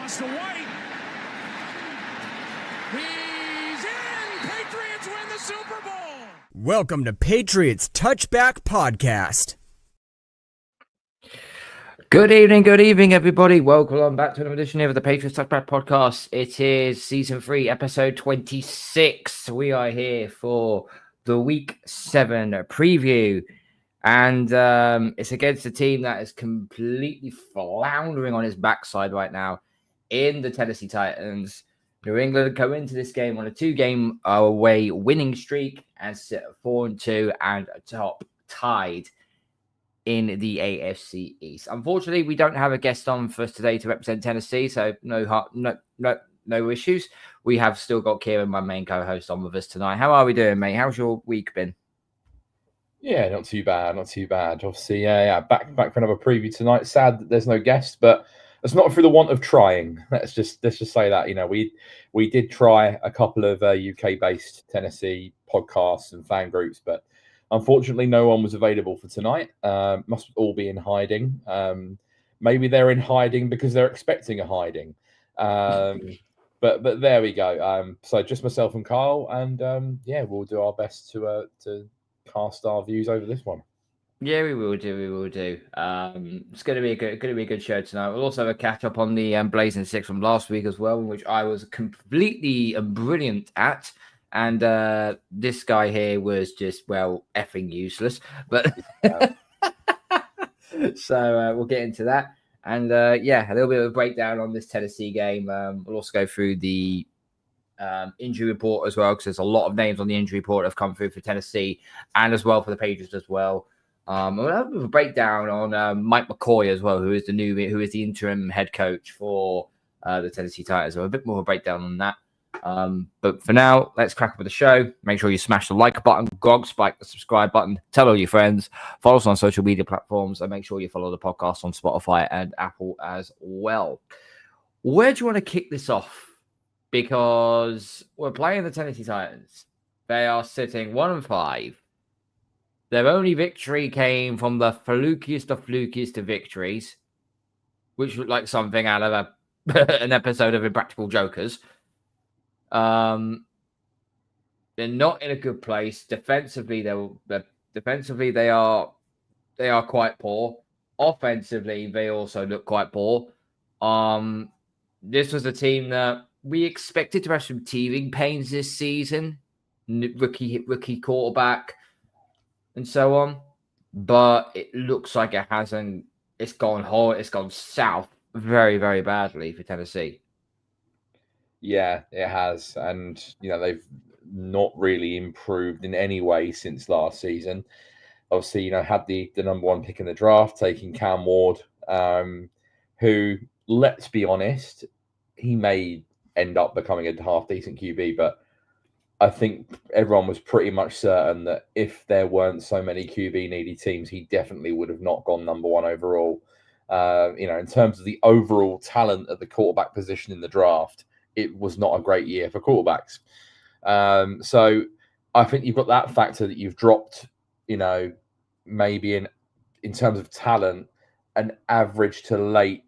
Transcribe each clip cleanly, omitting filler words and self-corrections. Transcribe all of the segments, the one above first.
toss to White. He's in! Patriots win the Super Bowl! Welcome to Patriots Touchback Podcast. Good evening, everybody. Welcome on back to another edition of the Patriots Touchback Podcast. It is Season 3, Episode 26. We are here for the Week 7 preview. And it's against a team that is completely floundering on its backside right now in the Tennessee Titans. New England go into this game on a 2-game away winning streak and sit at 4-2 and top tied in the AFC EAST. Unfortunately, we don't have a guest on for us today to represent Tennessee, so no issues. We have still got Kieran, my main co-host, on with us tonight. How are we doing, mate? How's your week been? Yeah, not too bad. Obviously, back for another preview tonight. Sad that there's no guest, but it's not for the want of trying. Let's just say that, we did try a couple of UK-based Tennessee podcasts and fan groups, but unfortunately, no one was available for tonight. Must all be in hiding. Maybe they're in hiding because they're expecting a hiding. But there we go. So just myself and Kyle, and we'll do our best to cast our views over this one. Yeah, we will do. It's going to be a good show tonight. We'll also have a catch up on the Blazing Six from last week as well, which I was completely brilliant at. And this guy here was just, effing useless. But so we'll get into that. And a little bit of a breakdown on this Tennessee game. We'll also go through the injury report as well, because there's a lot of names on the injury report that have come through for Tennessee and as well for the Patriots as well. We'll have a breakdown on Mike McCoy as well, who is the interim head coach for the Tennessee Titans. So a bit more of a breakdown on that. But for now, let's crack up with the show. Make sure you smash the like button, spike the subscribe button, tell all your friends, follow us on social media platforms, and make sure you follow the podcast on Spotify and Apple as well. Where do you want to kick this off? Because we're playing the Tennessee Titans. They are sitting 1-5. Their only victory came from the flukiest of victories, which looked like something out of an episode of Impractical Jokers. They're not in a good place defensively. They are quite poor. Offensively, they also look quite poor. This was a team that we expected to have some teething pains this season, rookie quarterback, and so on. But it looks like it hasn't. It's gone south very, very badly for Tennessee. Yeah, it has. And, they've not really improved in any way since last season. Obviously, had the number one pick in the draft, taking Cam Ward, who, let's be honest, he may end up becoming a half-decent QB, but I think everyone was pretty much certain that if there weren't so many QB-needy teams, he definitely would have not gone number one overall. In terms of the overall talent at the quarterback position in the draft, it was not a great year for quarterbacks. So I think you've got that factor that you've dropped, maybe in terms of talent, an average to late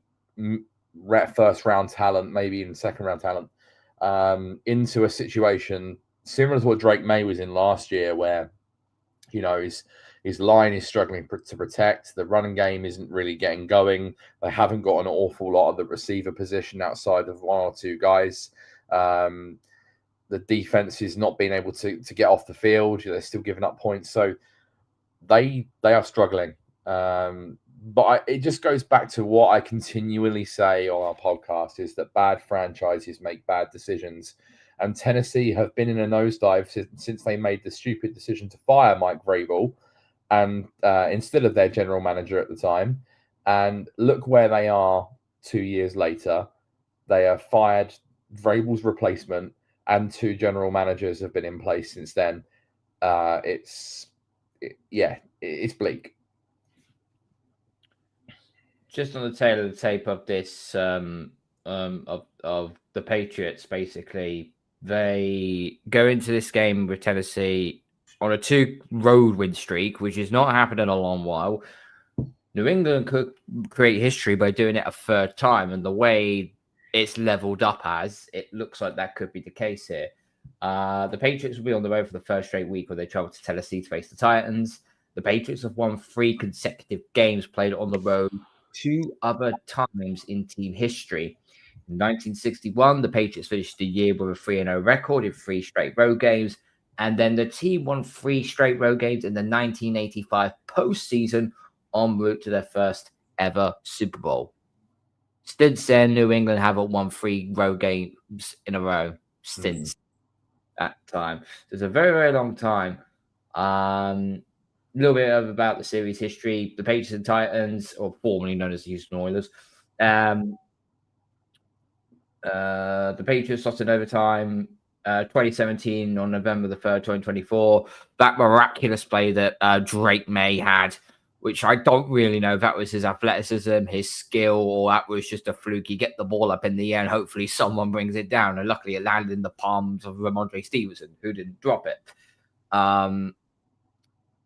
first round talent, maybe even second round talent, into a situation similar to what Drake May was in last year, where, his line is struggling to protect. The running game isn't really getting going. They haven't got an awful lot of the receiver position outside of one or two guys. The defense is not being able to get off the field. They're still giving up points. So they are struggling. But it just goes back to what I continually say on our podcast, is that bad franchises make bad decisions. And Tennessee have been in a nosedive since they made the stupid decision to fire Mike Vrabel and instead of their general manager at the time. And look where they are 2 years later. They have fired Vrabel's replacement, and 2 general managers have been in place since then. It's bleak. Just on the tail of the tape of this, of the Patriots, basically, they go into this game with Tennessee on a 2-road win streak, which has not happened in a long while. New England could create history by doing it a third time, and the way it's leveled up as. It looks like that could be the case here. The Patriots will be on the road for the first straight week where they travel to Tennessee to face the Titans. The Patriots have won 3 consecutive games played on the road 2 other times in team history. In 1961, the Patriots finished the year with a 3-0 record in 3 straight road games. And then the team won 3 straight road games in the 1985 postseason en route to their first ever Super Bowl. Since then, New England haven't won 3 road games in a row since that time. So it's a very, very long time. A little bit about the series history. The Patriots and Titans, or formerly known as the Houston Oilers, the Patriots lost in overtime 2017 on November the 3rd, 2024. That miraculous play that Drake May had, which I don't really know if that was his athleticism, his skill, or that was just a fluky get the ball up in the air and hopefully someone brings it down. And luckily it landed in the palms of Ramondre Stevenson, who didn't drop it.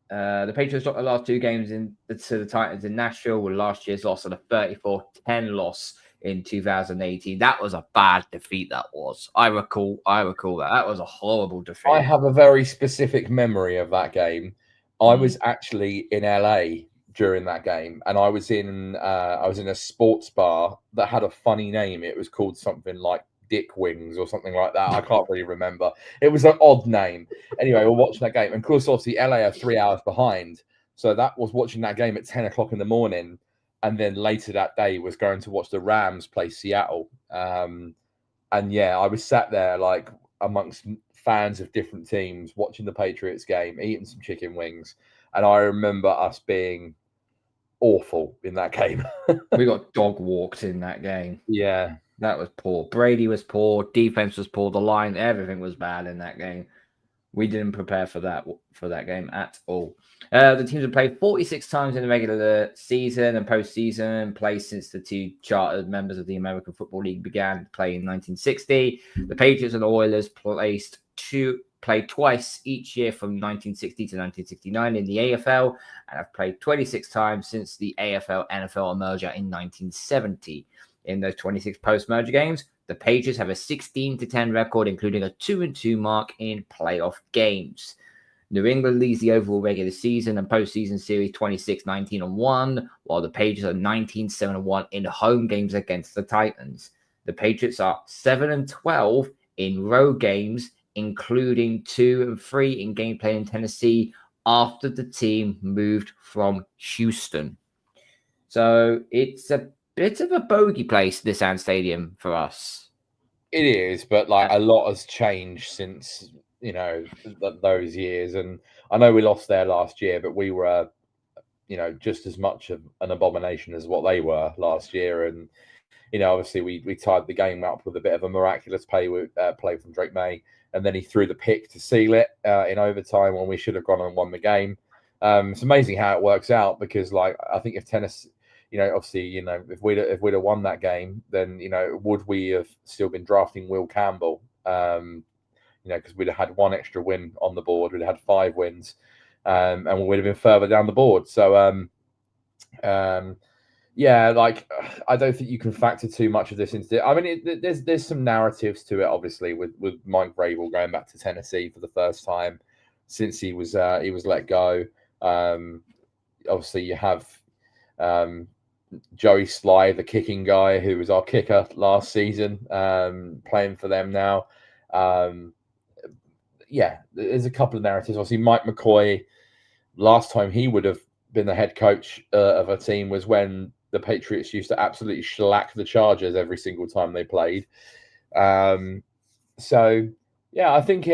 The Patriots dropped the last 2 games to the Titans in Nashville, with last year's loss and a 34-10 loss in 2018. That was a bad defeat. That was. I recall that. That was a horrible defeat. I have a very specific memory of that game. I was actually in LA during that game, and I was in a sports bar that had a funny name. It was called something like Dick Wings or something like that. I can't really remember. It was an odd name. Anyway, we're watching that game, and of course, obviously, LA are 3 hours behind. So that was watching that game at 10 o'clock in the morning, and then later that day was going to watch the Rams play Seattle. And yeah, I was sat there like amongst fans of different teams watching the Patriots game, eating some chicken wings, and I remember us being awful in that game. We got dog walked in that game. Yeah. That was poor. Brady was poor. Defense was poor. The line, everything was bad in that game. We didn't prepare for that game at all. The teams have played 46 times in the regular season and postseason, played since the 2 chartered members of the American Football League began playing in 1960. The Patriots and the Oilers played twice each year from 1960 to 1969 in the AFL, and have played 26 times since the AFL-NFL merger in 1970. In those 26 post-merger games, the Patriots have a 16-10 record, including a 2-2 mark in playoff games. New England leads the overall regular season and postseason series 26-19-1, while the Patriots are 19-7-1 in home games against the Titans. The Patriots are 7-12 in road games, including 2-3 in gameplay in Tennessee after the team moved from Houston. So it's a bit of a bogey place, this Ant Stadium, for us. It is, but like a lot has changed since, those years. And I know we lost there last year, but we were, just as much of an abomination as what they were last year. And, obviously we tied the game up with a bit of a miraculous play from Drake May. And then he threw the pick to seal it in overtime when we should have gone and won the game. It's amazing how it works out, because like, I think if Tennessee, obviously, if we'd have won that game, then, would we have still been drafting Will Campbell? Because we'd have had 1 extra win on the board. We'd have had 5 wins, and we would have been further down the board. So, yeah, like, I don't think you can factor too much of this into it. I mean, there's some narratives to it, obviously, with Mike Vrabel going back to Tennessee for the first time since he was let go. Obviously, you have Joey Sly, the kicking guy, who was our kicker last season, playing for them now. Yeah, there's a couple of narratives. Obviously, Mike McCoy, last time he would have been the head coach of a team was when the Patriots used to absolutely shellac the Chargers every single time they played. So, yeah, I think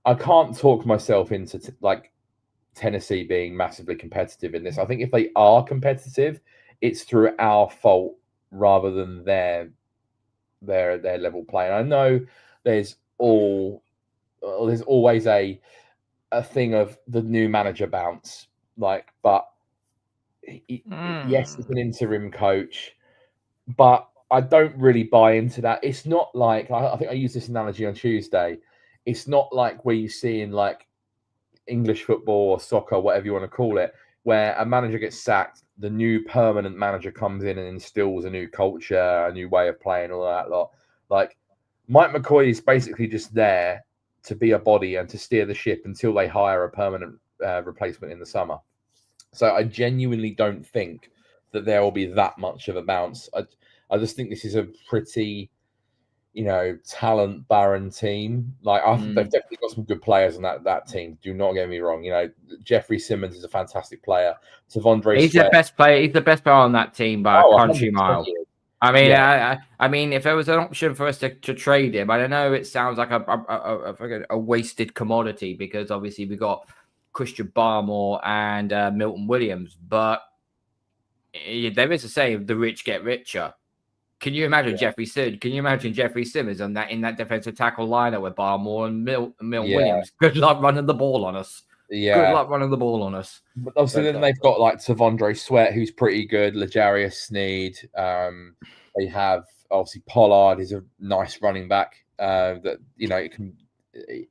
I can't talk myself into Tennessee being massively competitive in this. I think if they are competitive, it's through our fault rather than their level play. And I know there's always a thing of the new manager bounce, but yes, it's an interim coach, but I don't really buy into that. It's not like, I think I used this analogy on Tuesday. It's not like where you see in English football or soccer, whatever you want to call it, where a manager gets sacked the new permanent manager comes in and instills a new culture, a new way of playing, all that lot. Like Mike McCoy is basically just there to be a body and to steer the ship until they hire a permanent replacement in the summer. So I genuinely don't think that there will be that much of a bounce. I just think this is a pretty, talent barren team. Like I think they've definitely got some good players on that team. Do not get me wrong. Jeffrey Simmons is a fantastic player. Tavondre He's Sweat. The best player. He's the best player on that team by a country mile. I mean, Yeah. I mean, if there was an option for us to trade him, I don't know. It sounds like a wasted commodity because obviously we got Christian Barmore and Milton Williams, but there is a saying: the rich get richer. Can you imagine Jeffrey Simmons? Can you imagine Jeffrey Simmons in that defensive tackle lineup with Barmore and Milton Williams? Good luck running the ball on us. Yeah. Good luck running the ball on us. But also then they've got like Tavondre Sweat, who's pretty good. L'Jarius Sneed. They have obviously Pollard is a nice running back that it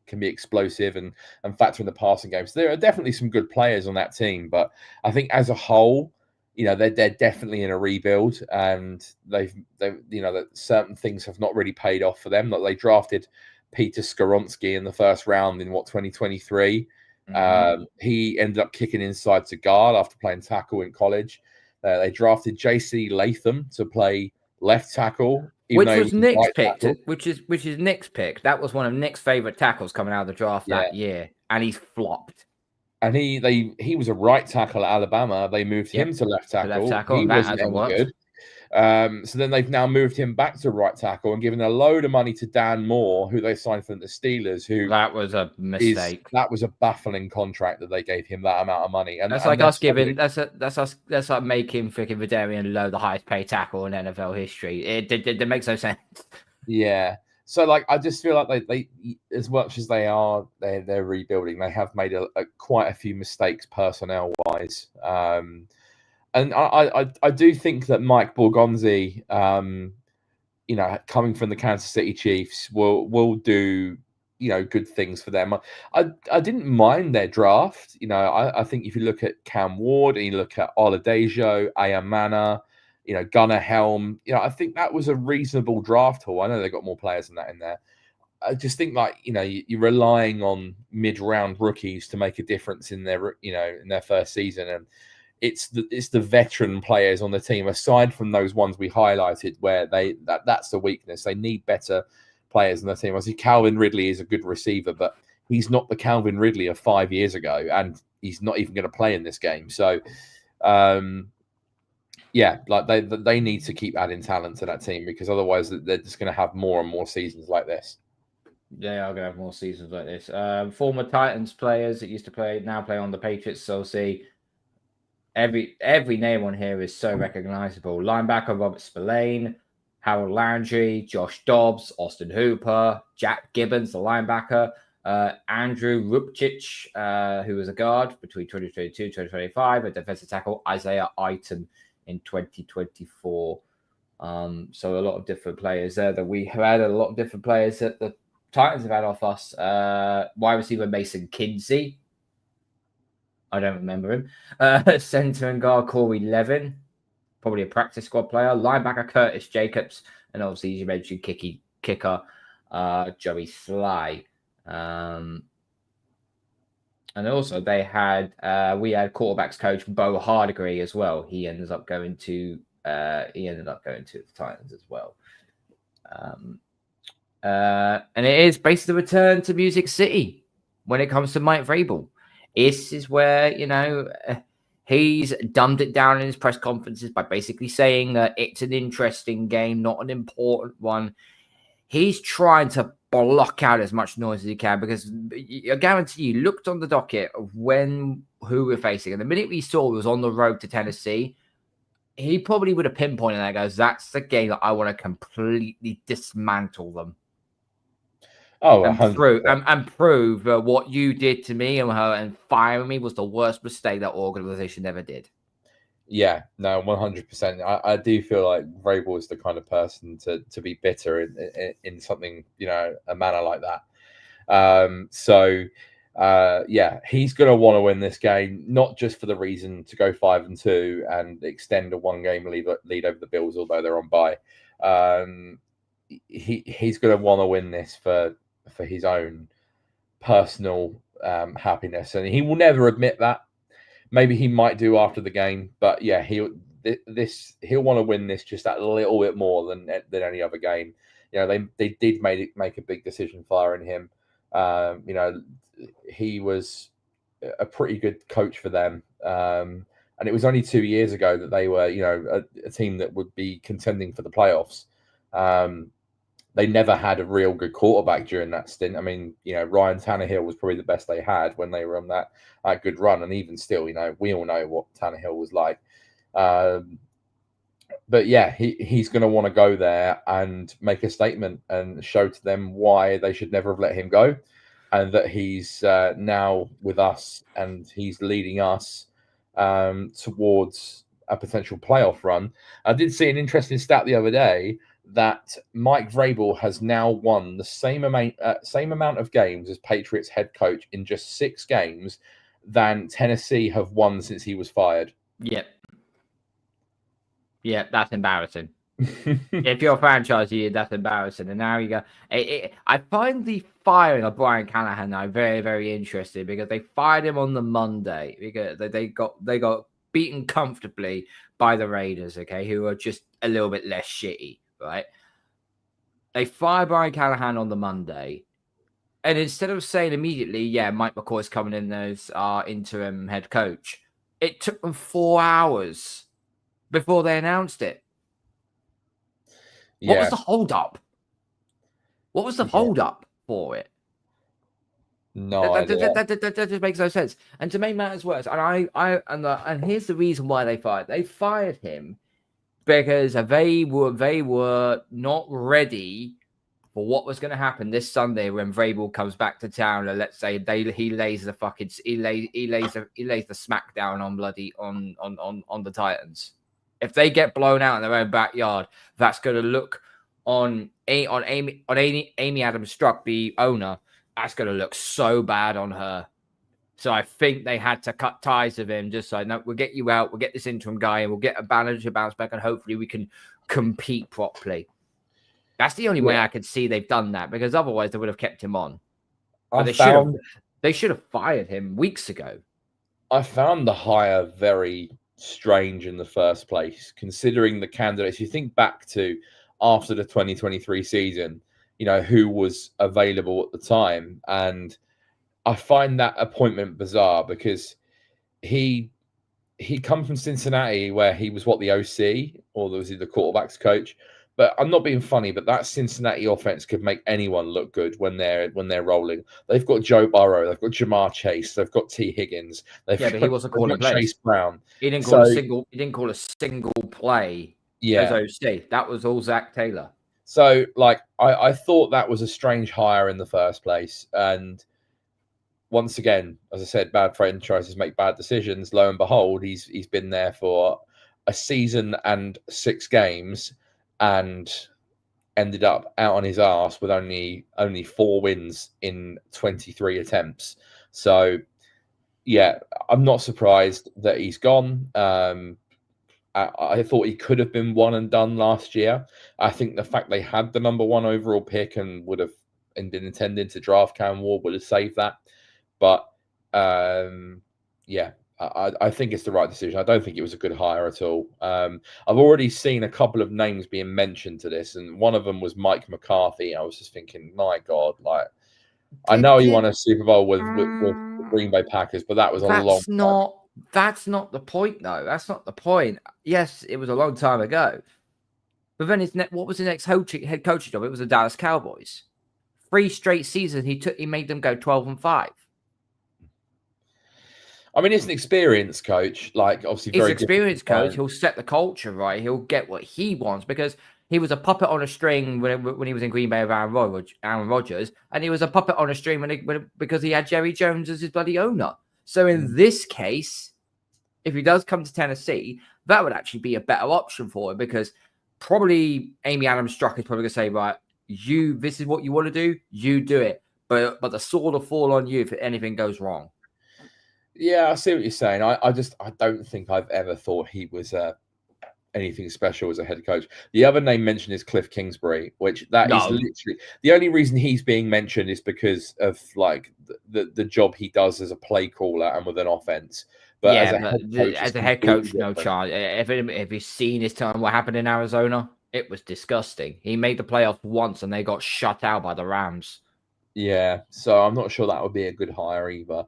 can be explosive and factor in the passing game. So there are definitely some good players on that team, but I think as a whole, they're definitely in a rebuild, and they've that certain things have not really paid off for them. Like they drafted Peter Skoronsky in the first round in 2023. He ended up kicking inside to guard after playing tackle in college. They drafted JC Latham to play left tackle, which was Nick's pick. Which is Nick's pick. That was one of Nick's favorite tackles coming out of the draft that year, and he's flopped. And he was a right tackle at Alabama. They moved him to left tackle. He wasn't any good. So then they've now moved him back to right tackle and given a load of money to Dan Moore, who they signed from the Steelers. That was a mistake. That was a baffling contract that they gave him that amount of money. And that's like us giving. That's like making freaking Vidarian Lowe the highest paid tackle in NFL history. It makes no sense. Yeah. So like I just feel like they as much as they're rebuilding, they have made quite a few mistakes personnel wise. And I do think that Mike Borgonzi, coming from the Kansas City Chiefs, will do good things for them. I didn't mind their draft. I think if you look at Cam Ward and you look at Oladejo, Ayamana, Gunnar Helm, I think that was a reasonable draft haul. I know they got more players than that in there. I just think you're relying on mid-round rookies to make a difference in their in their first season, and it's the veteran players on the team, aside from those ones we highlighted, where that's the weakness. They need better players on the team. I see Calvin Ridley is a good receiver, but he's not the Calvin Ridley of 5 years ago, and he's not even going to play in this game. So, they need to keep adding talent to that team because otherwise they're just going to have more and more seasons like this. They are going to have more seasons like this. Former Titans players that used to now play on the Patriots. So see. Every name on here is so recognizable. Linebacker Robert Spillane, Harold Landry, Josh Dobbs, Austin Hooper, Jack Gibbons, the linebacker, Andrew Rupchich, who was a guard between 2022 and 2025, a defensive tackle, Isaiah Iton in 2024. So a lot of different players there that we have had, a lot of different players that the Titans have had off us. Wide receiver Mason Kinsey. I don't remember him. Center and guard Corey Levin, probably a practice squad player. Linebacker Curtis Jacobs, and obviously as you mentioned, kicker Joey Sly. And also we had quarterbacks coach Bo Hardegree as well. He ended up going to the Titans as well. And it is basically the return to Music City when it comes to Mike Vrabel. This is where, he's dumbed it down in his press conferences by basically saying that it's an interesting game, not an important one. He's trying to block out as much noise as he can because I guarantee you looked on the docket of who we're facing. And the minute we saw it was on the road to Tennessee, he probably would have pinpointed that and goes, that's the game that I want to completely dismantle them. And prove that what you did to me and firing me was the worst mistake that organization ever did. Yeah, no, 100%. I do feel like Vrabel is the kind of person to be bitter in something, a manner like that. So he's going to want to win this game, not just for the reason to go 5-2 and extend a 1-game lead over the Bills, although they're on bye. He's going to want to win this for his own personal happiness, and he will never admit that. Maybe he might do after the game, but yeah, he'll want to win this just that little bit more than any other game. They did make a big decision firing him. He was a pretty good coach for them, and it was only 2 years ago that they were a team that would be contending for the playoffs. They never had a real good quarterback during that stint. I mean, Ryan Tannehill was probably the best they had when they were on that good run. And even still, we all know what Tannehill was like. But yeah, he's going to want to go there and make a statement and show to them why they should never have let him go, and that he's now with us and he's leading us towards a potential playoff run. I did see an interesting stat the other day that Mike Vrabel has now won the same amount of games as Patriots head coach in just 6 games than Tennessee have won since he was fired. Yep. Yeah, that's embarrassing. If you're a franchise, that's embarrassing. And now you go. I find the firing of Brian Callahan now very, very interesting, because they fired him on the Monday because they got beaten comfortably by the Raiders, okay, who are just a little bit less shitty, right? They fired Brian Callahan on the Monday, and instead of saying immediately, yeah, Mike McCoy's coming in as our interim head coach, it took them 4 hours before they announced it. What was the hold up? What was the hold up for it? No, that just makes no sense. And to make matters worse, and here's the reason why they fired. They fired him because they were not ready for what was going to happen this Sunday when Vrabel comes back to town, and let's say he lays the smackdown on the Titans. If they get blown out in their own backyard, that's going to look on Amy Adams Struck, the owner. That's going to look so bad on her. So I think they had to cut ties with him. Just so, no, we'll get you out. We'll get this interim guy, and we'll get a manager bounce back, and hopefully we can compete properly. That's the only way I could see they've done that, because otherwise they would have kept him on. But they should have fired him weeks ago. I found the hire very strange in the first place, considering the candidates. You think back to after the 2023 season, who was available at the time, and I find that appointment bizarre, because he come from Cincinnati, where he was the OC, or was he the quarterback's coach? But I'm not being funny, but that Cincinnati offense could make anyone look good when they're rolling. They've got Joe Burrow, they've got Jamar Chase, they've got T. Higgins. But he wasn't calling plays. Chase Brown. He didn't call a single play as OC. That was all Zach Taylor. So, I thought that was a strange hire in the first place. And once again, as I said, bad franchises make bad decisions. Lo and behold, he's been there for a season and 6 games, and ended up out on his ass with only 4 wins in 23 attempts. So, yeah, I'm not surprised that he's gone. I thought he could have been one and done last year. I think the fact they had the number 1 overall pick and would have been intended to draft Cam Ward would have saved that. But I think it's the right decision. I don't think it was a good hire at all. I've already seen a couple of names being mentioned to this, and one of them was Mike McCarthy. I was just thinking, my God, I know he won a Super Bowl with the Green Bay Packers, but that was a long time. That's not the point, though. That's not the point. Yes, it was a long time ago. But then what was the next head coaching job? It was the Dallas Cowboys. 3 straight seasons he made them go 12-5. I mean, he's an experienced coach. Obviously, he's an experienced coach. He'll set the culture right. He'll get what he wants, because he was a puppet on a string when he was in Green Bay with Aaron Rodgers, and he was a puppet on a string because he had Jerry Jones as his bloody owner. So in this case, if he does come to Tennessee, that would actually be a better option for him, because probably Amy Adams Struck is probably going to say, right, this is what you want to do, you do it. but the sword will fall on you if anything goes wrong. Yeah, I see what you're saying. I don't think I've ever thought he was anything special as a head coach. The other name mentioned is Cliff Kingsbury, which is literally the only reason he's being mentioned is because of like the job he does as a play caller and with an offense. But as a head coach, no chance. If you've seen his time, what happened in Arizona, it was disgusting. He made the playoffs once and they got shut out by the Rams. Yeah, so I'm not sure that would be a good hire either.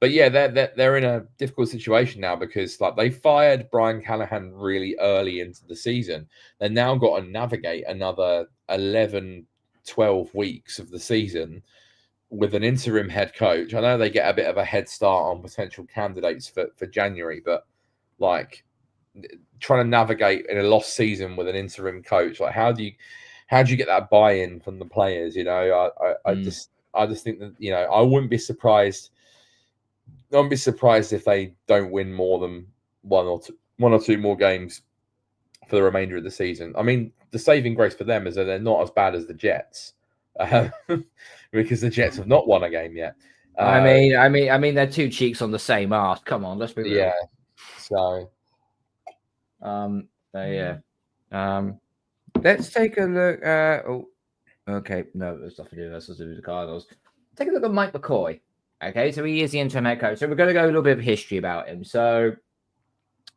But yeah, they're in a difficult situation now because like they fired Brian Callahan really early into the season. They've now got to navigate another 11, 12 weeks of the season with an interim head coach. I know they get a bit of a head start on potential candidates for January, but like trying to navigate in a lost season with an interim coach, like how do you get that buy-in from the players? You know, I just think that, you know, I wouldn't be surprised if they don't win more than one or two more games for the remainder of the season. I mean, the saving grace for them is that they're not as bad as the Jets, because the Jets have not won a game yet. I mean, they're two cheeks on the same arse. Come on, let's be real. Yeah. So, let's take a look. Okay, no, there's nothing to do. That's to do with the Cardinals. Take a look at Mike McCoy. Okay, so he is the interim head coach. So we're going to go a little bit of history about him. So,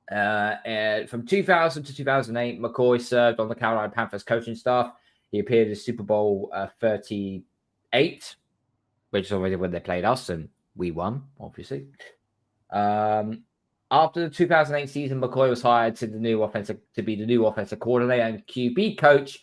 from 2000 to 2008, McCoy served on the Carolina Panthers coaching staff. He appeared in Super Bowl 38, which is already when they played us, and we won, obviously. After the 2008 season, McCoy was hired to be the new offensive coordinator and QB coach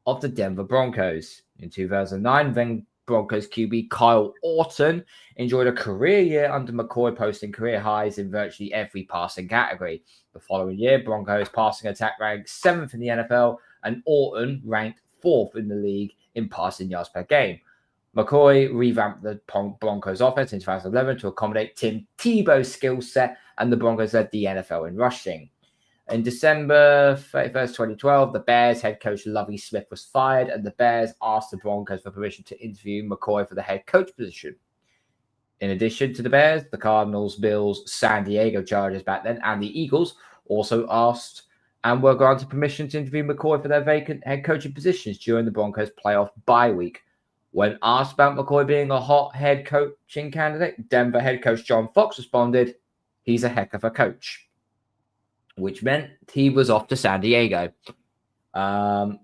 of the Denver Broncos. In 2009, then Broncos QB Kyle Orton enjoyed a career year under McCoy, posting career highs in virtually every passing category. The following year, Broncos passing attack ranked 7th in the NFL, and Orton ranked 4th in the league in passing yards per game. McCoy revamped the Broncos offense in 2011 to accommodate Tim Tebow's skill set, and the Broncos led the NFL in rushing. In December 31st, 2012, the Bears head coach Lovie Smith was fired, and the Bears asked the Broncos for permission to interview McCoy for the head coach position. In addition to the Bears, the Cardinals, Bills, San Diego Chargers back then, and the Eagles also asked and were granted permission to interview McCoy for their vacant head coaching positions during the Broncos playoff bye week. When asked about McCoy being a hot head coaching candidate, Denver head coach John Fox responded, "He's a heck of a coach," which meant he was off to San Diego. January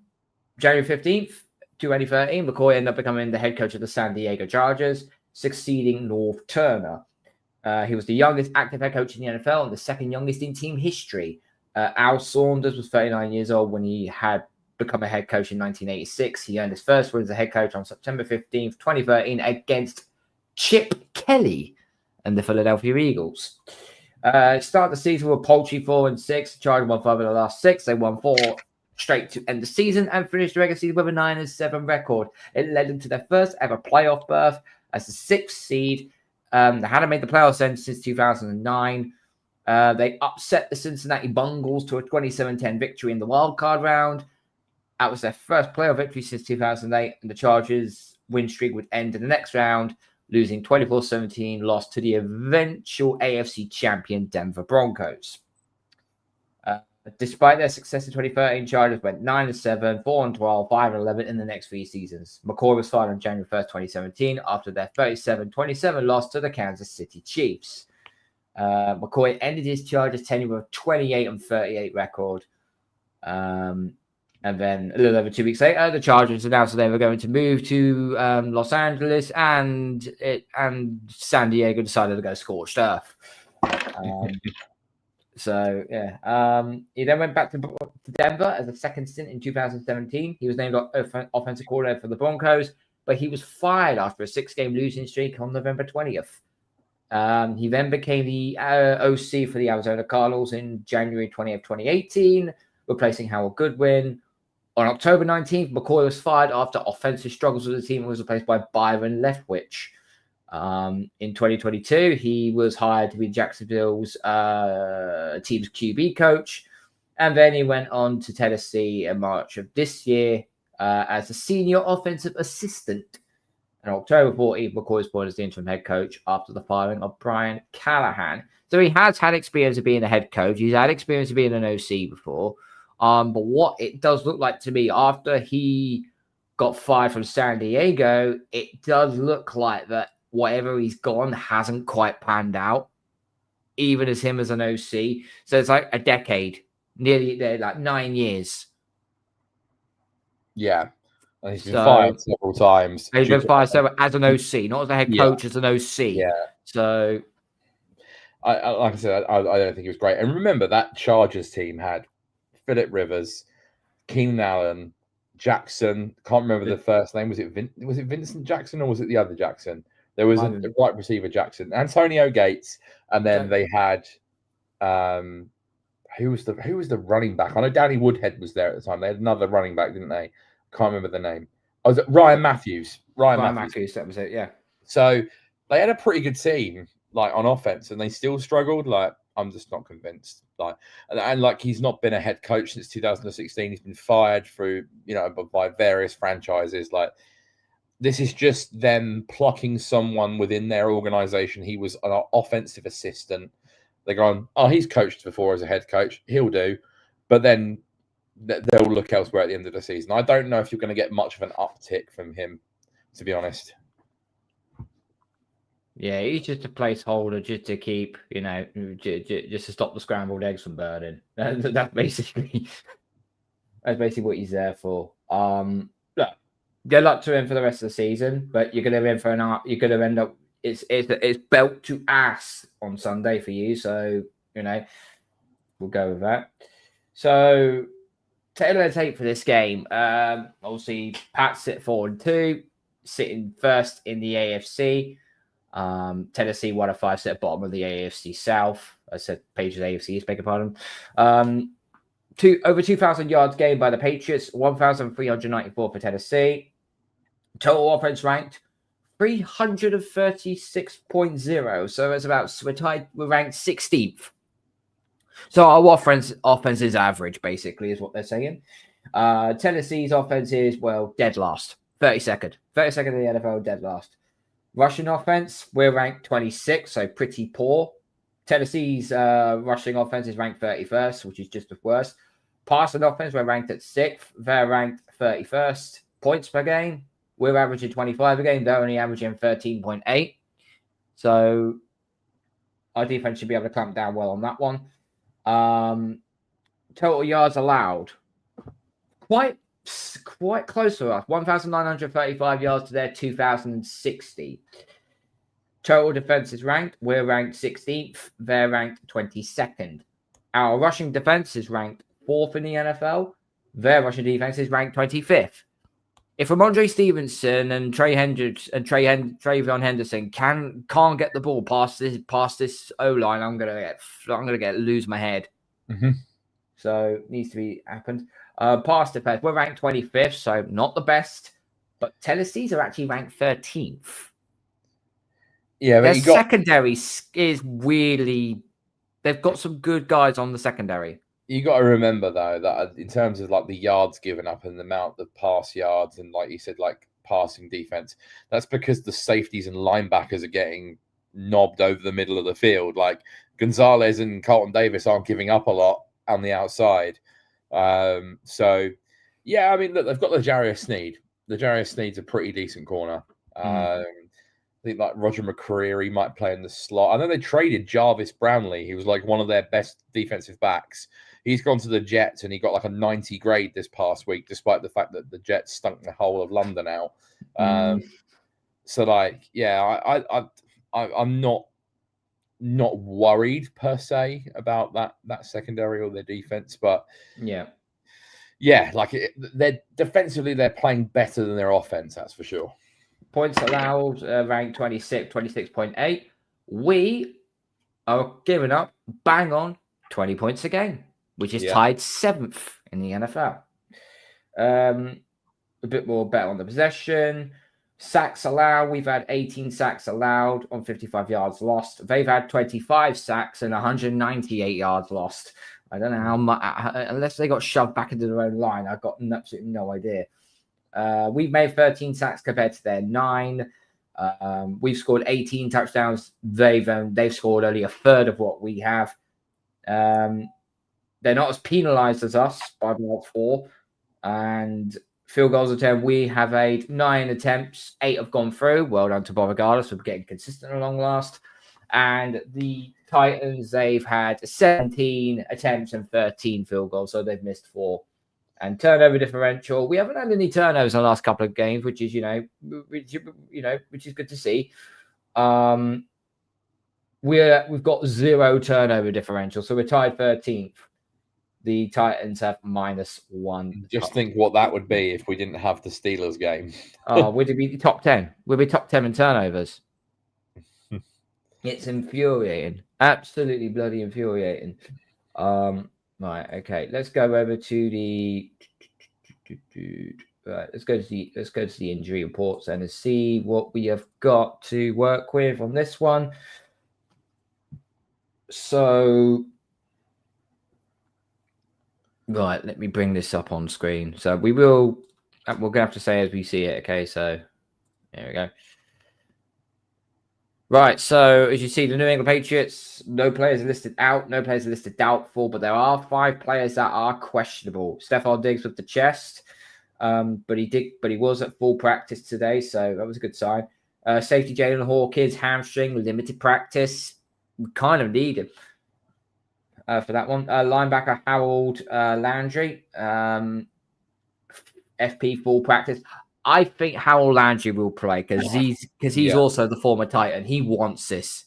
15th, 2013, McCoy ended up becoming the head coach of the San Diego Chargers, succeeding Norv Turner. He was the youngest active head coach in the NFL and the second youngest in team history. Al Saunders was 39 years old when he had become a head coach in 1986. He earned his first win as a head coach on September 15th, 2013 against Chip Kelly and the Philadelphia Eagles. Start the season with paltry 4-6. Chargers won 5 of the last 6. They won 4 straight to end the season and finished the regular season with a 9-7 record. It led them to their first ever playoff berth as the 6th seed. They hadn't made the playoffs since 2009. They upset the Cincinnati Bengals to a 27-10 victory in the wild card round. That was their first playoff victory since 2008, and the Chargers' win streak would end in the next round, losing 24-17, lost to the eventual AFC champion Denver Broncos. Despite their success in 2013, Chargers went 9-7, 4-12, 5-11 in the next 3 seasons. McCoy was fired on January 1st, 2017, after their 37-27 loss to the Kansas City Chiefs. McCoy ended his Chargers tenure with a 28-38 record. And then a little over 2 weeks later, the Chargers announced that they were going to move to Los Angeles, and San Diego decided to go scorched earth. He then went back to Denver as a second stint in 2017. He was named offensive coordinator for the Broncos, but he was fired after a 6-game losing streak on November 20th. He then became the OC for the Arizona Cardinals in January 20th, 2018, replacing Howard Goodwin. On October 19th, McCoy was fired after offensive struggles with the team and was replaced by Byron Leftwich. In 2022, he was hired to be Jacksonville's team's QB coach. And then he went on to Tennessee in March of this year as a senior offensive assistant. And October 14th, McCoy was appointed as the interim head coach after the firing of Brian Callahan. So he has had experience of being a head coach. He's had experience of being an OC before. But what it does look like to me, after he got fired from San Diego, it does look like that whatever he's gone hasn't quite panned out, even as him as an OC. So it's like a decade, nearly like 9 years. Yeah. And he's been fired several times. He's been fired as an OC, not as a head coach, as an OC. Yeah. So, like I said, I don't think it was great. And remember, that Chargers team had Phillip Rivers, Keenan Allen, Jackson. Can't remember the first name. Was it Vincent Jackson or was it the other Jackson? There was a wide receiver Jackson, Antonio Gates, and then they had who was the running back? I know Danny Woodhead was there at the time. They had another running back, didn't they? Can't remember the name. Oh, was it Ryan Matthews? Ryan Matthews, that was it. Yeah. So they had a pretty good team, like on offense, and they still struggled. Like, I'm just not convinced. Like, and like he's not been a head coach since 2016. He's been fired through, by various franchises. Like, this is just them plucking someone within their organization. He was an offensive assistant. They're going, oh, he's coached before as a head coach. He'll do. But then they'll look elsewhere at the end of the season. I don't know if you're going to get much of an uptick from him, to be honest. Yeah, he's just a placeholder just to keep, just to stop the scrambled eggs from burning. That's basically what he's there for. Look, good luck to him for the rest of the season, but you're going to end up. It's belt to ass on Sunday for you, so we'll go with that. So tailor the tape for this game. Obviously, Pats sit 4-2, sitting first in the AFC. Tennessee 1-5, sit at bottom of the AFC South. I said Patriots AFC East, beg your pardon. Over 2,000 yards gained by the Patriots, 1,394 for Tennessee. Total offense ranked 336.0. So it's we're ranked 16th. So our offense is average, basically, is what they're saying. Tennessee's offense is, dead last. 32nd. 32nd in the NFL, dead last. Rushing offense, we're ranked 26th, so pretty poor. Tennessee's rushing offense is ranked 31st, which is just the worst. Passing offense, we're ranked at 6th. They're ranked 31st. Points per game, we're averaging 25 a game. They're only averaging 13.8. So our defense should be able to clamp down well on that one. Total yards allowed, quite close to us. 1,935 yards to their 2,060. Total defense is ranked. We're ranked 16th. They're ranked 22nd. Our rushing defense is ranked 4th in the NFL. Their rushing defense is ranked 25th. If Ramondre Stevenson and Travion Henderson can't get the ball past this O-line, I'm gonna lose my head. Mm-hmm. So it needs to be happened. Pass defense, we're ranked 25th, so not the best. But Tennessee's are actually ranked 13th. Yeah, but their secondary is really. They've got some good guys on the secondary. You got to remember though that in terms of like the yards given up and the amount of pass yards and like you said, like passing defense, that's because the safeties and linebackers are getting knobbed over the middle of the field. Like Gonzalez and Carlton Davis aren't giving up a lot on the outside. So yeah, I mean, look, they've got L'Jarius Sneed. L'Jarius Sneed's a pretty decent corner. I think like Roger McCreary might play in the slot. I know they traded Jarvis Brownlee. He was like one of their best defensive backs. He's gone to the Jets and he got like a 90 grade this past week, despite the fact that the Jets stunk the whole of London out. So like, yeah, I'm not worried per se about that secondary or their defense, but yeah, like they're defensively they're playing better than their offense. That's for sure. Points allowed, ranked 26.8. We are giving up bang on 20 points a game, which is tied 7th in the NFL. A bit more better on the possession. Sacks allowed, we've had 18 sacks allowed on 55 yards lost. They've had 25 sacks and 198 yards lost. I don't know how much, unless they got shoved back into their own line. I've got absolutely no idea. We've made 13 sacks compared to their 9. We've scored 18 touchdowns. They've scored only a third of what we have. They're not as penalized as us by about 4. And field goals attempt, we have 9 attempts. 8 have gone through. Well done to Bob regardless. We're getting consistent along last. And the Titans, they've had 17 attempts and 13 field goals, so they've missed 4. And turnover differential, we haven't had any turnovers in the last couple of games, which is which is good to see. We've got 0 turnover differential, so we're tied 13th. The Titans have -1. Just think what that would be if we didn't have the Steelers game. We'd be top 10. We'd be top 10 in turnovers. It's infuriating. Absolutely bloody infuriating. Right, okay. Let's go over to the right. Let's go to the injury reports and see what we have got to work with on this one. So, right, let me bring this up on screen. So we're gonna have to say as we see it. Okay, so there we go. Right, so as you see, the New England Patriots, no players are listed out, no players are listed doubtful, but there are 5 players that are questionable. Stephon Diggs with the chest, but he was at full practice today, so that was a good sign. Safety Jalen Hawkins, hamstring, limited practice. We kind of need him for that one. Linebacker Harold Landry, FP full practice. I think Harold Landry will play because he's also the former Titan. He wants this.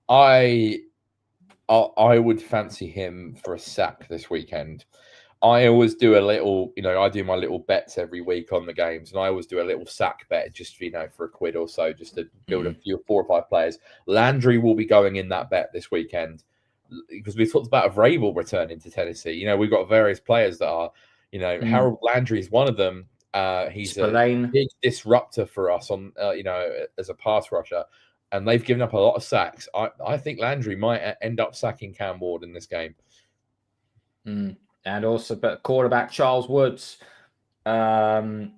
I would fancy him for a sack this weekend. I always do a little, I do my little bets every week on the games, and I always do a little sack bet just for a quid or so, just to build a few 4 or 5 players. Landry will be going in that bet this weekend because we talked about Vrabel returning to Tennessee. We've got various players that are, Harold Landry is one of them. He's a big disruptor for us on, as a pass rusher, and they've given up a lot of sacks. I think Landry might end up sacking Cam Ward in this game. And also, but quarterback Charles Woods, with a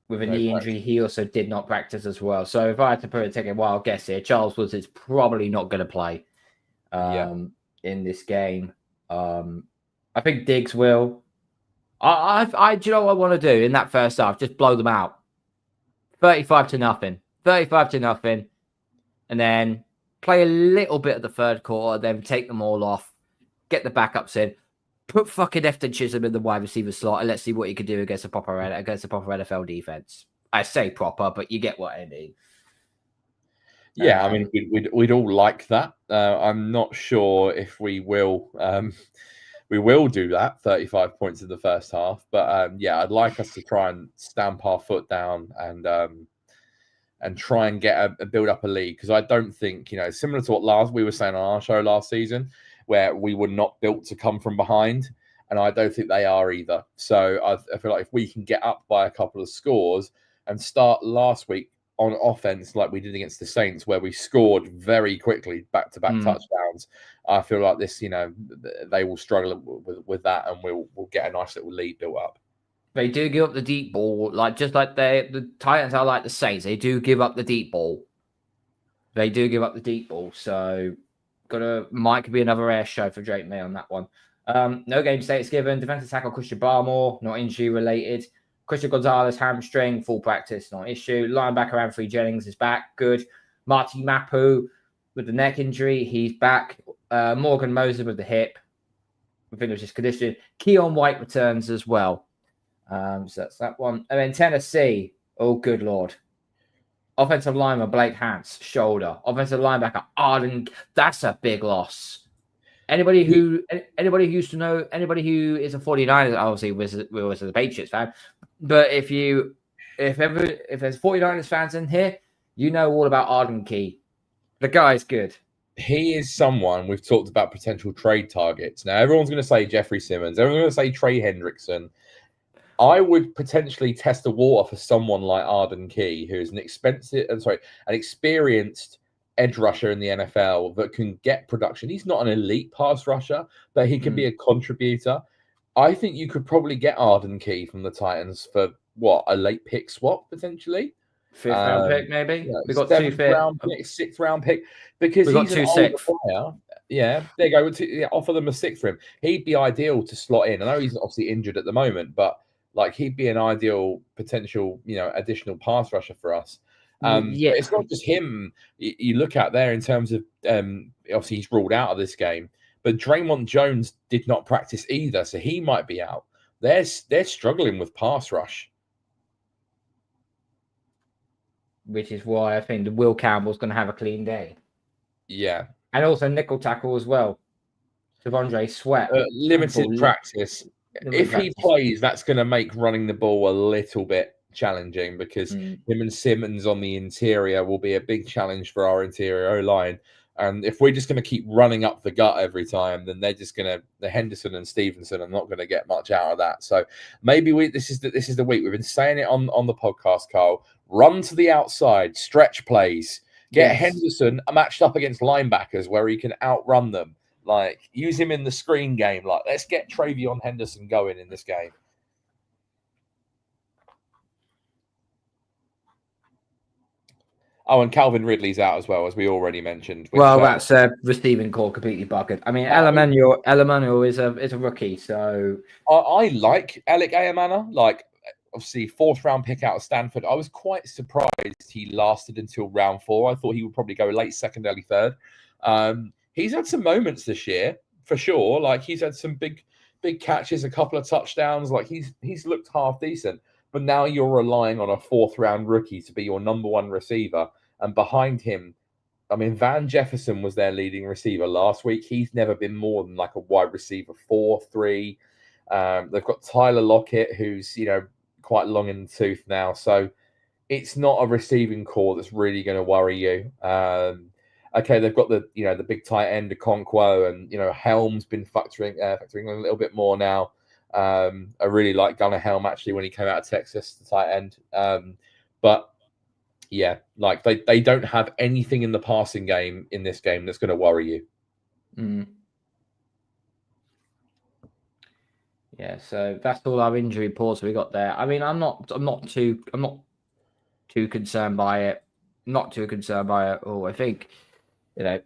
knee injury, he also did not practice as well. So if I had to take a wild guess here, Charles Woods is probably not going to play in this game. I think Diggs will. Do you know what I want to do in that first half? Just blow them out. 35-0. 35-0. And then play a little bit of the third quarter, then take them all off, get the backups in, put fucking Efton Chisholm in the wide receiver slot, and let's see what he can do against a proper NFL defense. I say proper, but you get what I mean. Yeah, I mean, we'd all like that. I'm not sure if we will. We will do that, 35 points in the first half. But I'd like us to try and stamp our foot down and try and get a build up a lead, because I don't think, similar to what we were saying on our show last season, where we were not built to come from behind, and I don't think they are either. So I feel like if we can get up by a couple of scores and start last week on offense like we did against the Saints, where we scored very quickly, back-to-back touchdowns, I feel like this, they will struggle with that, and we'll get a nice little lead built up. They do give up the deep ball, just like the Titans are like the Saints. They do give up the deep ball. So might be another air show for Drake May on that one. No game status given. Defensive tackle Christian Barmore, not injury related. Christian Gonzalez, hamstring, full practice, not issue. Linebacker Anthony Jennings is back, good. Marty Mapu with the neck injury, he's back. Morgan Moser with the hip, I think it was just conditioned. Keon White returns as well. So that's that one. And then Tennessee, oh good lord. Offensive lineman Blake Hance, shoulder. Offensive linebacker Arden, that's a big loss. Anybody who used to know, anybody who is a 49ers, obviously we're always a Patriots fan, but if there's 49ers fans in here, you know all about Arden Key. The guy's good. He is someone we've talked about potential trade targets. Now everyone's going to say Jeffrey Simmons, everyone's going to say Trey Hendrickson. I would potentially test the water for someone like Arden Key, who is an experienced edge rusher in the NFL that can get production. He's not an elite pass rusher, but he can be a contributor. I think you could probably get Arden Key from the Titans for a late pick swap potentially. Fifth round pick, maybe. You know, We got 2 seventh fifth. round pick, 6th round pick, because We got he's an 2 older sixth. player. Yeah, there you go. Offer them a 6th for him. He'd be ideal to slot in. I know he's obviously injured at the moment, but like he'd be an ideal potential, additional pass rusher for us. But it's not just him. You look at there in terms of obviously he's ruled out of this game, but Draymond Jones did not practice either, so he might be out. They're struggling with pass rush. Which is why I think Will Campbell's going to have a clean day. Yeah. And also nickel tackle as well. Devondre Sweat. Limited practice. If he plays, that's going to make running the ball a little bit challenging, because him and Simmons on the interior will be a big challenge for our interior O-line. And if we're just going to keep running up the gut every time, then they're just going to, the Henderson and Stevenson are not going to get much out of that. So maybe this is the week. We've been saying it on the podcast, Carl. Run to the outside, stretch plays, get Henderson matched up against linebackers where he can outrun them. Like, use him in the screen game. Like, let's get Travion Henderson going in this game. Oh, and Calvin Ridley's out as well, as we already mentioned. That's a receiving core completely buggered. I mean, Elemenor is a rookie, so I like Alec Ayamana. Like, obviously, 4th round pick out of Stanford. I was quite surprised he lasted until round 4. I thought he would probably go late 2nd, early 3rd. He's had some moments this year for sure. Like, he's had some big catches, a couple of touchdowns. Like, he's looked half decent. But now you're relying on a 4th round rookie to be your number 1 receiver. And behind him, I mean, Van Jefferson was their leading receiver last week. He's never been more than like a wide receiver 4, 3. They've got Tyler Lockett, who's, quite long in the tooth now. So it's not a receiving core that's really going to worry you. Okay, they've got the big tight end, Okonkwo, and Helm's been factoring a little bit more now. I really like Gunnar Helm actually when he came out of Texas, the tight end. But yeah, like they don't have anything in the passing game in this game that's going to worry you. Yeah, so that's all our injury reports we got there. I mean, I'm not too concerned by it. Not too concerned by it. Oh, I think we're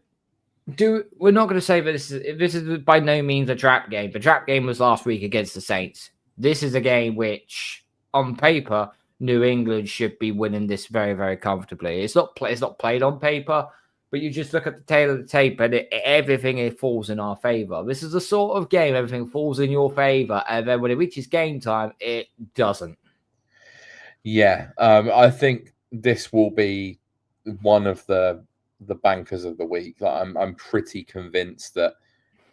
not going to say that this is by no means a trap game. The trap game was last week against the Saints. This is a game which, on paper, New England should be winning this very, very comfortably. It's not played on paper, but you just look at the tail of the tape and everything falls in our favor. This is the sort of game everything falls in your favor, and then when it reaches game time, it doesn't. Yeah, I think this will be one of the bankers of the week. Like, I'm pretty convinced that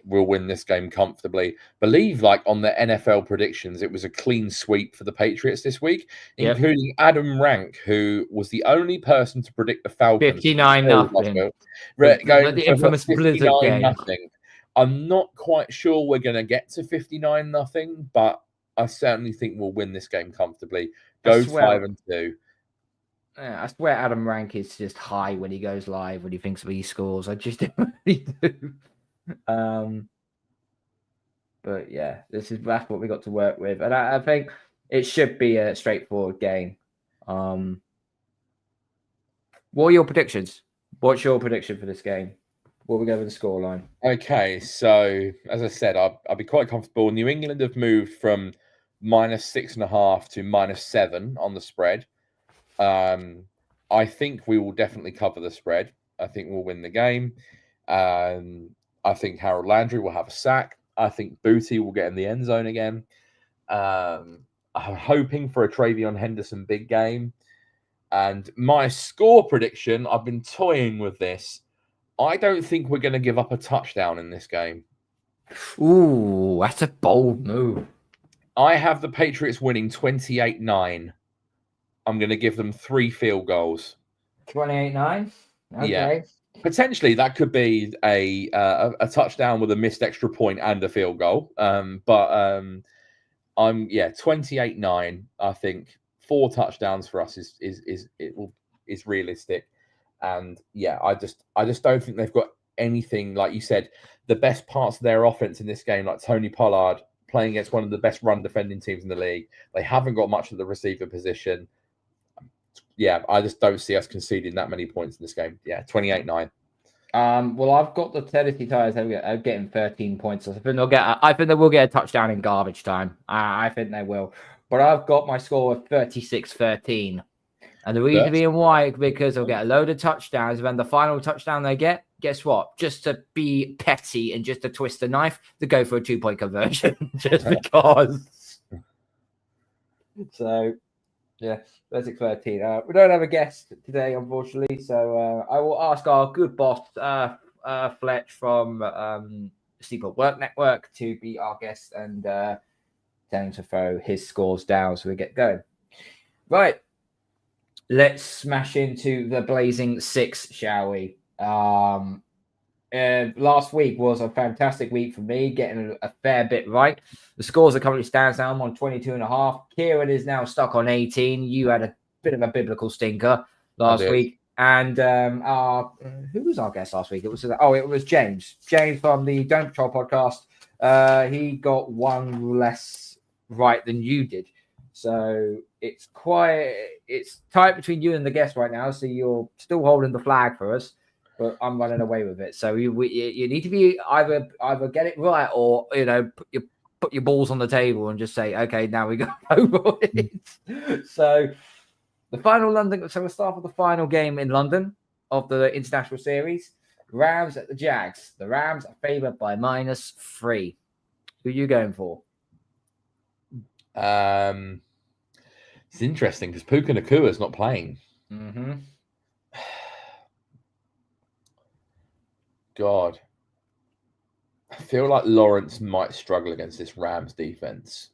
we'll win this game comfortably. Believe, like, on the NFL predictions, it was a clean sweep for the Patriots this week, including Adam Rank, who was the only person to predict the Falcons 59-0. The infamous Blizzard game. I'm not quite sure we're going to get to 59-0, but I certainly think we'll win this game comfortably. Go 5-2. Yeah, I swear Adam Rank is just high when he goes live, when he thinks of these scores. I just really do. But yeah, that's what we got to work with, and I think it should be a straightforward game. What are your predictions? What's your prediction for this game? What we go with the scoreline? Okay, so as I said, I'll be quite comfortable. New England have moved from -6.5 to -7 on the spread. I think we will definitely cover the spread. I think we'll win the game. I think Harold Landry will have a sack. I think Booty will get in the end zone again. I'm hoping for a Travion Henderson big game. And my score prediction, I've been toying with this. I don't think we're going to give up a touchdown in this game. Ooh, that's a bold move. I have the Patriots winning 28-9. I'm going to give them 3 field goals. 28-9? Okay. Yeah. Potentially, that could be a touchdown with a missed extra point and a field goal. But I'm 28-9. I think 4 touchdowns for us is realistic. And yeah, I just don't think they've got anything, like you said, the best parts of their offense in this game, like Tony Pollard playing against one of the best run defending teams in the league. They haven't got much of the receiver position. Yeah, I just don't see us conceding that many points in this game. Yeah, 28-9. Well, I've got the Tennessee Titans getting 13 points. I think they will get a touchdown in garbage time. I think they will. But I've got my score of 36-13. And the reason being why, because they'll get a load of touchdowns. And then the final touchdown they get, guess what? Just to be petty and just to twist the knife, to go for a 2-point conversion. Just because. So, yeah, 36-13. We don't have a guest today, unfortunately. So I will ask our good boss, Fletch from Sleep at Work Network, to be our guest and tell him to throw his scores down so we get going. Right. Let's smash into the Blazing Six, shall we? Last week was a fantastic week for me, getting a fair bit right. The scores are currently stands now. I'm on 22.5. Kieran is now stuck on 18. You had a bit of a biblical stinker last week. And who was our guest last week? It was James. James from the Don't Patrol podcast. He got one less right than you did. So it's tight between you and the guest right now. So you're still holding the flag for us, but I'm running away with it. So you need to be either get it right or put your balls on the table and just say, okay, now we go over it. So we'll start with the final game in London of the international series. Rams at the Jags. The Rams are favored by -3. Who are you going for? It's interesting because Puka Nakua is not playing. Mm-hmm. God, I feel like Lawrence might struggle against this Rams defense.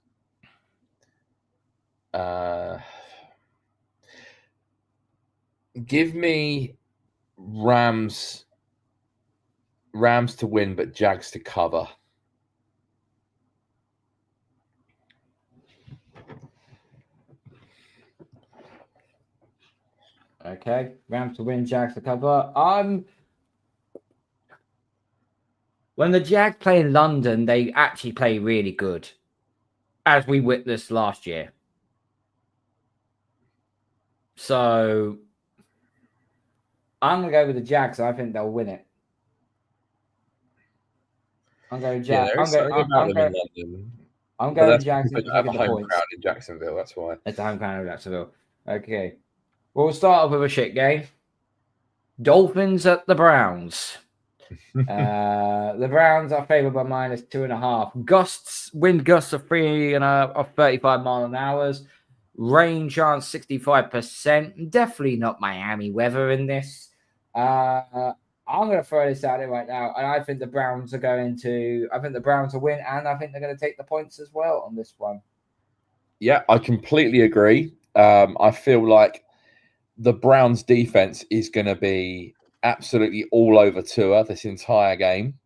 Give me Rams to win, but Jags to cover. Okay, Rams to win, Jags to cover. When the Jags play in London, they actually play really good, as we witnessed last year. So I'm going to go with the Jags. I think they'll win it. I'm going Jags. Yeah, I'm going Jags. Have a home crowd in Jacksonville. That's why. It's a home crowd in Jacksonville. Okay. We'll start off with a shit game. Dolphins at the Browns. The Browns are favored by -2.5. Wind gusts of 35 miles an hour. Rain chance 65%. Definitely not Miami weather in this. I'm going to throw this out there right now, and I think the Browns will win, and I think they're going to take the points as well on this one. Yeah, I completely agree. I feel like the Browns defense is going to be absolutely all over Tua this entire game,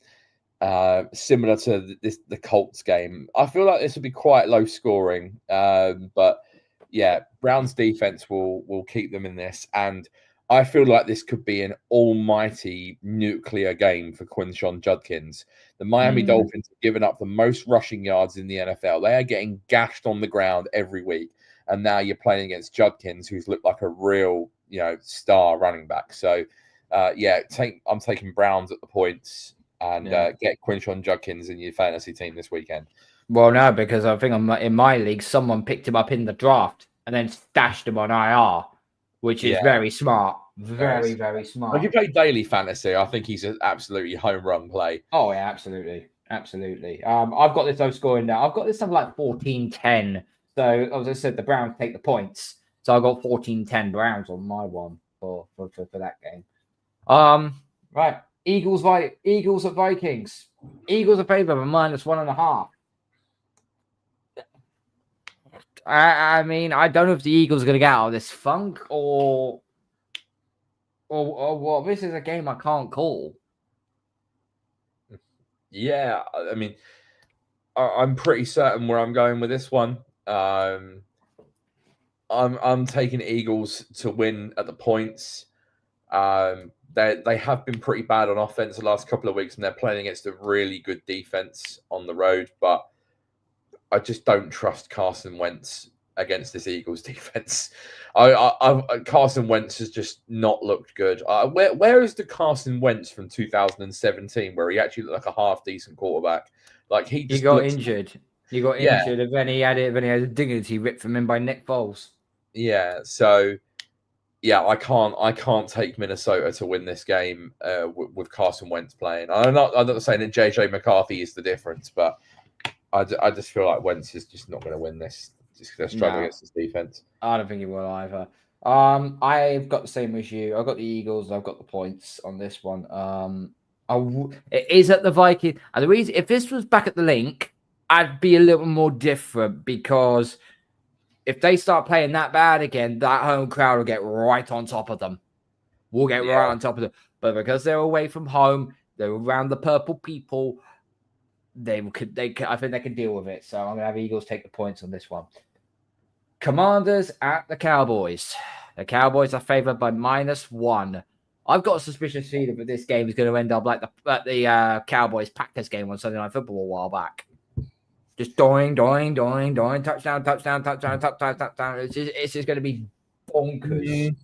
similar to the Colts game. I feel like this will be quite low scoring, but yeah, Browns defense will keep them in this, and I feel like this could be an almighty nuclear game for Quinshon Judkins. The Miami Dolphins have given up the most rushing yards in the NFL. They are getting gashed on the ground every week. And now you're playing against Judkins, who's looked like a real, star running back. So, I'm taking Browns at the points and get Quinshon Judkins in your fantasy team this weekend. Well, no, because I think in my league, someone picked him up in the draft and then stashed him on IR, which is very smart. Very, very smart. If you play daily fantasy, I think he's an absolutely home run play. Oh, yeah, absolutely. Absolutely. I've got this low scoring now. I've got this something like 14-10. So, as I said, the Browns take the points. So I got 14-10 Browns on my one for that game. Right. Eagles at Vikings. Eagles are favored by -1.5. I mean, I don't know if the Eagles are going to get out of this funk or what. This is a game I can't call. Yeah, I mean, I'm pretty certain where I'm going with this one. I'm taking Eagles to win at the points. They have been pretty bad on offense the last couple of weeks, and they're playing against a really good defense on the road. But I just don't trust Carson Wentz against this Eagles defense. Carson Wentz has just not looked good. Where is the Carson Wentz from 2017 where he actually looked like a half decent quarterback? Like he got injured. He got injured, and then he had a dignity ripped from him by Nick Foles. Yeah, so yeah, I can't take Minnesota to win this game with Carson Wentz playing. I'm not saying that JJ McCarthy is the difference, but I just feel like Wentz is just not going to win this. Just going to struggle against this defense. I don't think he will either. I've got the same as you. I've got the Eagles. I've got the points on this one. It is at the Vikings. And the reason, if this was back at the Link, I'd be a little more different because if they start playing that bad again, that home crowd will get right on top of them. We'll get right on top of them. But because they're away from home, they're around the purple people. I think they can deal with it. So I'm gonna have Eagles take the points on this one. Commanders at the Cowboys. The Cowboys are favored by -1. I've got a suspicious feeling that this game is going to end up like the Cowboys Packers game on Sunday Night Football a while back. Just doing, touchdown. It's just going to be bonkers.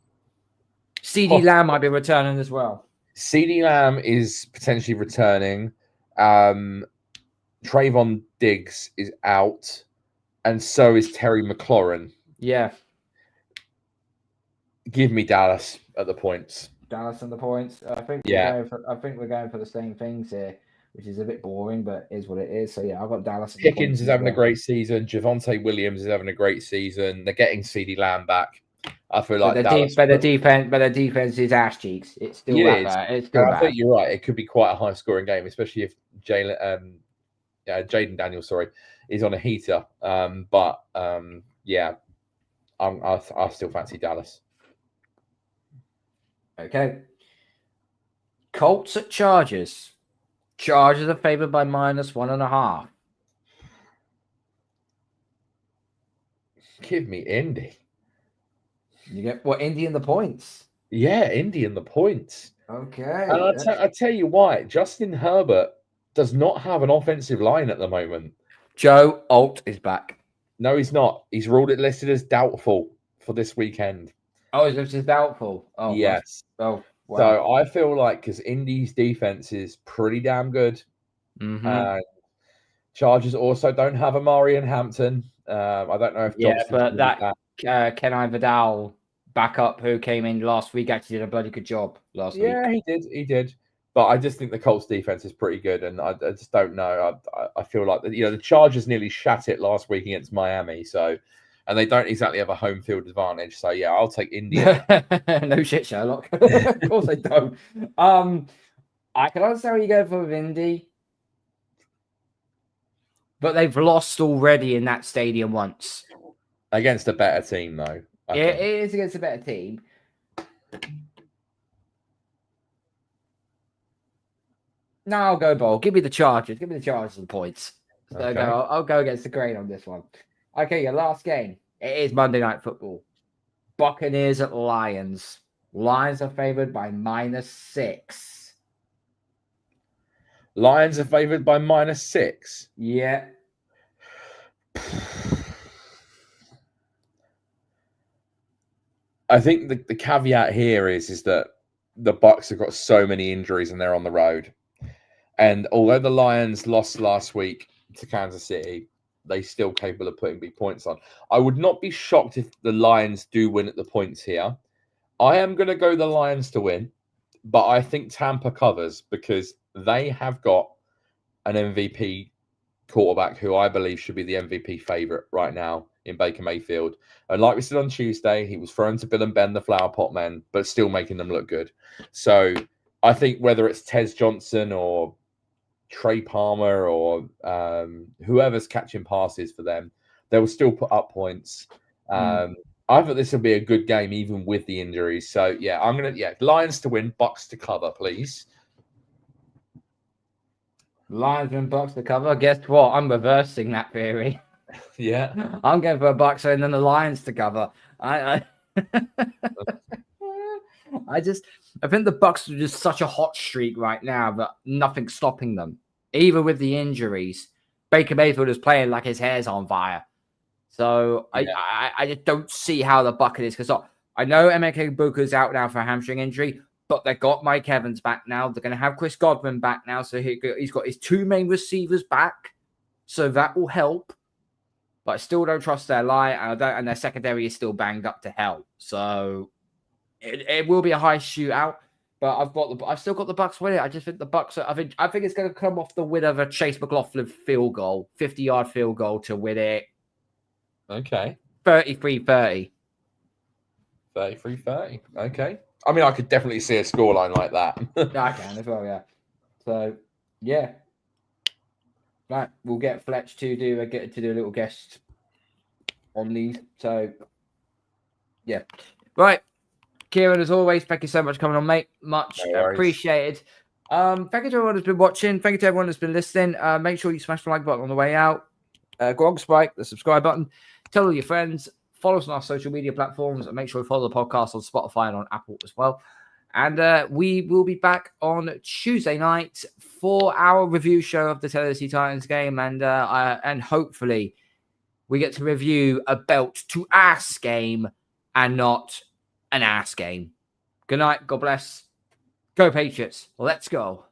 CeeDee Lamb might be returning as well. CeeDee Lamb is potentially returning. Trayvon Diggs is out, and so is Terry McLaurin. Yeah. Give me Dallas at the points. Dallas and the points. I think we're going for the same things here, which is a bit boring, but is what it is. So yeah, I've got Dallas. Pickens is having a great season. Javonte Williams is having a great season. They're getting CeeDee Lamb back. I feel like the defense is ass cheeks. It's still bad. It's still bad. I think you're right. It could be quite a high scoring game, especially if Jaden Daniels, is on a heater. I still fancy Dallas. Okay. Colts at Chargers. Chargers are favored by -1.5. Give me Indy. You get Indy and the points? Yeah, Indy and the points. Okay. And I tell you why. Justin Herbert does not have an offensive line at the moment. Joe Alt is back. No, he's not. He's listed as doubtful for this weekend. Oh, it's just doubtful. Oh, yes. Oh, wow. So I feel like because Indy's defense is pretty damn good. Mm-hmm. Chargers also don't have Amari and Hampton. I don't know if but that Kenai Vidal backup who came in last week actually did a bloody good job last week. Yeah, he did. But I just think the Colts defense is pretty good, and I just don't know. I feel like the Chargers nearly shat it last week against Miami, and they don't exactly have a home field advantage. So yeah, I'll take India. No shit, Sherlock. Of course they don't. I can understand where you go for with Indy, but they've lost already in that stadium once against a better team, though. It is against a better team. No, I'll go Bowl. Give me the Chargers. Give me the Chargers and points. So okay. I'll go against the grain on this one. Okay, your last game. It is Monday Night Football. Buccaneers at Lions. Lions are favored by -6. Lions are favored by -6? Yeah. I think the caveat here is that the Bucs have got so many injuries and they're on the road. And although the Lions lost last week to Kansas City, they're still capable of putting big points on. I would not be shocked if the Lions do win at the points here. I am going to go the Lions to win, but I think Tampa covers because they have got an MVP quarterback who I believe should be the MVP favorite right now in Baker Mayfield. And like we said on Tuesday, he was thrown to Bill and Ben, the flower pot men, but still making them look good. So I think whether it's Tez Johnson or Trey Palmer or whoever's catching passes for them, they will still put up points. I thought this will be a good game, even with the injuries. So, yeah, I'm going to, Lions to win, Bucs to cover, please. Lions and Bucs to cover. Guess what? I'm reversing that theory. Yeah. I'm going for a Bucs and then the Lions to cover. I think the Bucs are just such a hot streak right now that nothing's stopping them. Even with the injuries, Baker Mayfield is playing like his hair's on fire. So Yeah. I just don't see how the bucket is, because I know Emeka Buka's out now for a hamstring injury, but they've got Mike Evans back now. They're going to have Chris Godwin back now, so he's got his two main receivers back, so that will help. But I still don't trust their line, and their secondary is still banged up to hell. So it will be a high shootout. But I've still got the Bucs winning. I just think the Bucs. I think it's going to come off the win of a Chase McLaughlin field goal, 50-yard field goal to win it. Okay. 33-30. 33-30. Okay. I mean, I could definitely see a scoreline like that. I can as well, yeah. So, yeah. Right, we'll get Fletch to do a little guest on these. So, yeah. Right. Kieran, as always, thank you so much for coming on, mate. Much appreciated. Thank you to everyone who's been watching. Thank you to everyone who's been listening. Make sure you smash the like button on the way out. Go on Spike, the subscribe button. Tell all your friends. Follow us on our social media platforms, and make sure you follow the podcast on Spotify and on Apple as well. And we will be back on Tuesday night for our review show of the Tennessee Titans game, and hopefully we get to review a belt to ass game and not an ass game. Good night. God bless. Go Patriots. Let's go.